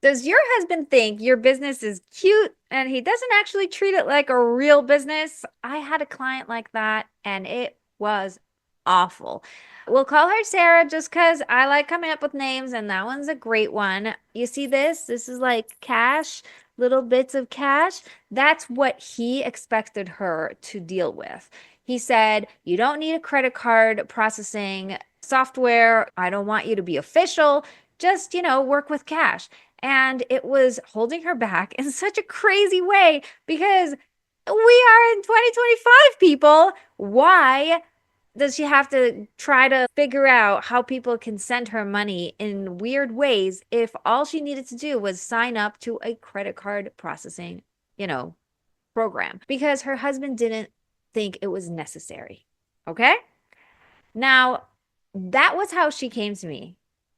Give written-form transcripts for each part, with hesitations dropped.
Does your husband think your business is cute and he doesn't actually treat it like a real business? I had a client like that and it was awful. We'll call her Sarah just because I like coming up with names, and that one's a great one. You see this? This is like cash, little bits of cash. That's what he expected her to deal with. He said, "You don't need a credit card processing software. I don't want you to be official. Just, work with cash." And it was holding her back in such a crazy way because we are in 2025, people. Why does she have to try to figure out how people can send her money in weird ways if all she needed to do was sign up to a credit card processing, you know, program? Because her husband didn't think it was necessary. Okay? Now, that was how she came to me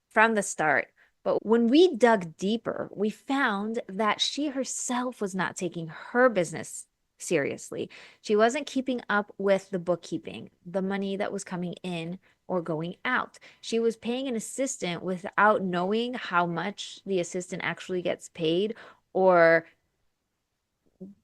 from the start. But when we dug deeper, we found that she herself was not taking her business seriously. She wasn't keeping up with the bookkeeping, the money that was coming in or going out. She was paying an assistant without knowing how much the assistant actually gets paid, or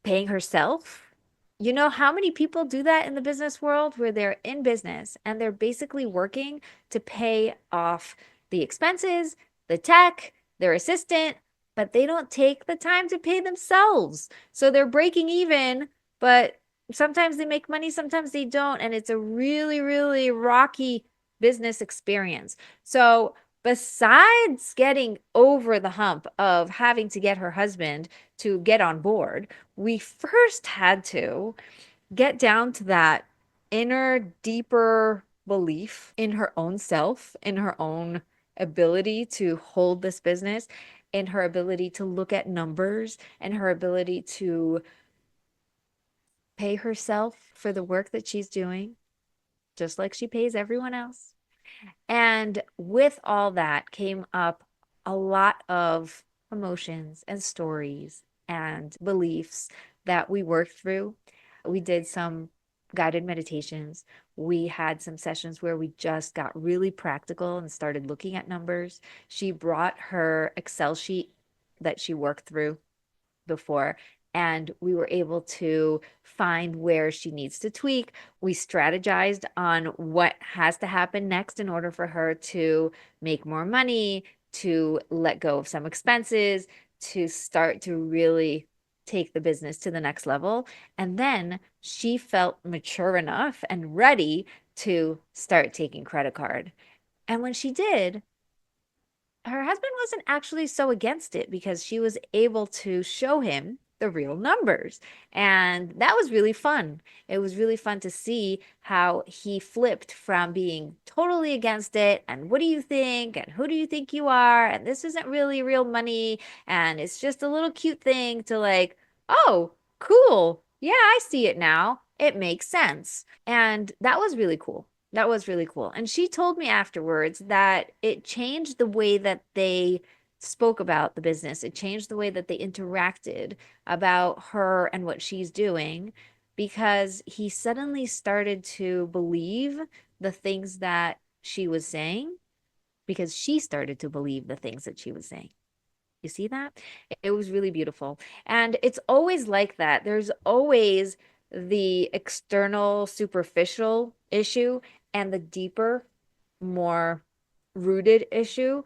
paying herself. You know how many people do that in the business world where they're in business and they're basically working to pay off the expenses, the tech, their assistant, but they don't take the time to pay themselves. So they're breaking even, but sometimes they make money, sometimes they don't. And it's a really, really rocky business experience. So besides getting over the hump of having to get her husband to get on board, we first had to get down to that inner, deeper belief in her own self, in her own ability to hold this business, in her ability to look at numbers, and her ability to pay herself for the work that she's doing, just like she pays everyone else. And with all that came up a lot of emotions and stories and beliefs that we worked through. We did some guided meditations. We had some sessions where we just got really practical and started looking at numbers. She brought her Excel sheet that she worked through before, and we were able to find where she needs to tweak. We strategized on what has to happen next in order for her to make more money, to let go of some expenses, to start to really take the business to the next level. And then she felt mature enough and ready to start taking credit card. And when she did, her husband wasn't actually so against it because she was able to show him the real numbers. And that was really fun. It was really fun to see how he flipped from being totally against it and what do you think and who do you think you are and this isn't really real money and it's just a little cute thing, to like, oh, cool. Yeah, I see it now. It makes sense. And that was really cool. That was really cool. And she told me afterwards that it changed the way that they spoke about the business. It changed the way that they interacted about her and what she's doing, because he suddenly started to believe the things that she was saying because she started to believe the things that she was saying. You see that? It was really beautiful. And it's always like that. There's always the external, superficial issue and the deeper, more rooted issue.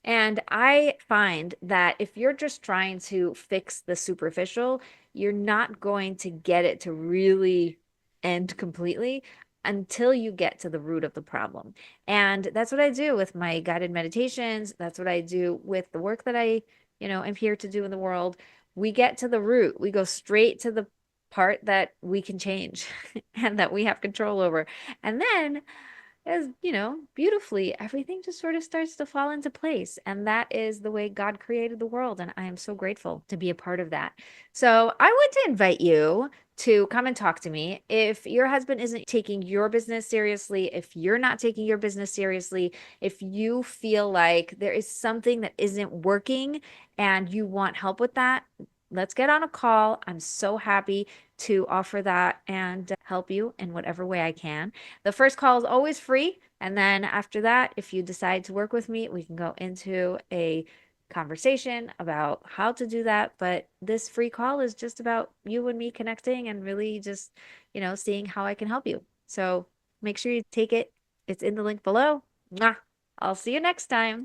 And I find that if you're just trying to fix the superficial, you're not going to get it to really end completely until you get to the root of the problem. And that's what I do with my guided meditations. That's what I do with the work that I'm here to do in the world. We get to the root. We go straight to the part that we can change and that we have control over. And then, as beautifully, everything just sort of starts to fall into place. And that is the way God created the world. And I am so grateful to be a part of that. So I want to invite you to come and talk to me. If your husband isn't taking your business seriously, if you're not taking your business seriously, if you feel like there is something that isn't working and you want help with that, let's get on a call. I'm so happy to offer that and help you in whatever way I can. The first call is always free. And then after that, if you decide to work with me, we can go into a conversation about how to do that. But this free call is just about you and me connecting and really just, seeing how I can help you. So make sure you take it. It's in the link below. Mwah. I'll see you next time.